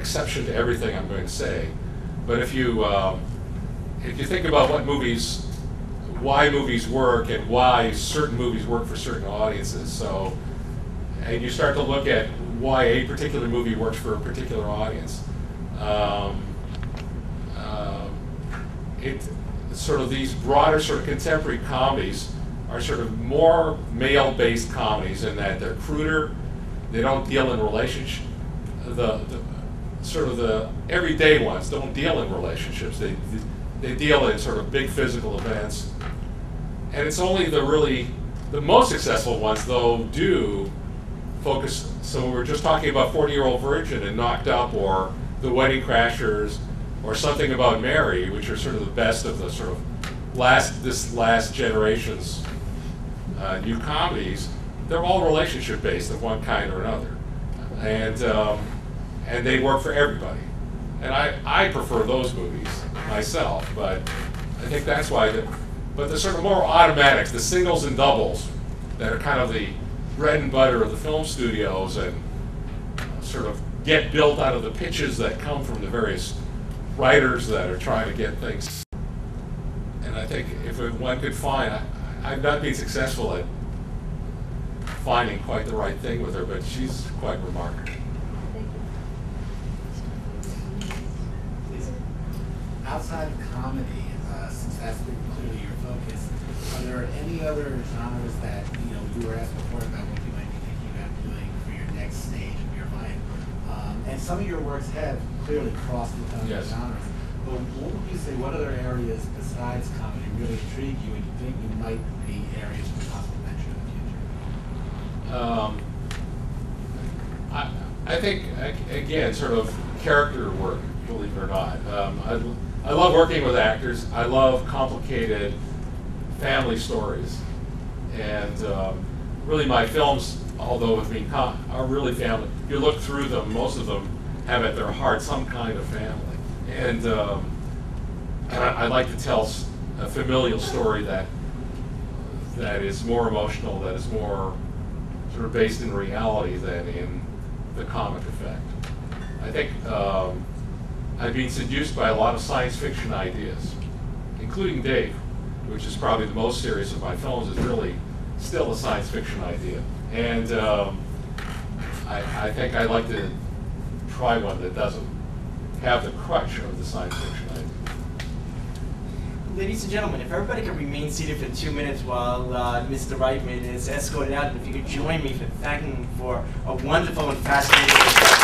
exception to everything I'm going to say. But if you think about why movies work and why certain movies work for certain audiences, and you start to look at why a particular movie works for a particular audience, sort of these broader sort of contemporary comedies are sort of more male-based comedies in that they're cruder. They don't deal in relationship. The everyday ones don't deal in relationships. They deal in sort of big physical events. And it's only the most successful ones, though, do focus. So we were just talking about 40-Year-Old Virgin and Knocked Up, or The Wedding Crashers, or Something About Mary, which are sort of the best of the sort of this last generation's new comedies. They're all relationship based of one kind or another, and they work for everybody. And I prefer those movies myself, but I think that's why. But the sort of more automatics, the singles and doubles, that are kind of the bread and butter of the film studios, and sort of get built out of the pitches that come from the various writers that are trying to get things. And I think if one could find, I've not been successful at finding quite the right thing with her, but she's quite remarkable. Outside of comedy, since that's been clearly your focus, are there any other genres that you were asked before about what you might be thinking about doing for your next stage of your life? And some of your works have clearly crossed with other genres. But what would you say? What other areas besides comedy really intrigue you, and you think you might be areas for possible venture in the future? I think again, sort of character work, believe it or not. I love working with actors. I love complicated family stories, and really my films, although with me, are really family. If you look through them, most of them have at their heart some kind of family, and I like to tell a familial story that is more emotional, that is more sort of based in reality than in the comic effect. I think I've been seduced by a lot of science fiction ideas, including Dave, which is probably the most serious of my films, is really still a science fiction idea. And I think I'd like to try one that doesn't have the crutch of the science fiction idea. Ladies and gentlemen, if everybody could remain seated for 2 minutes while Mr. Reitman is escorted out, and if you could join me for thanking him for a wonderful and fascinating discussion.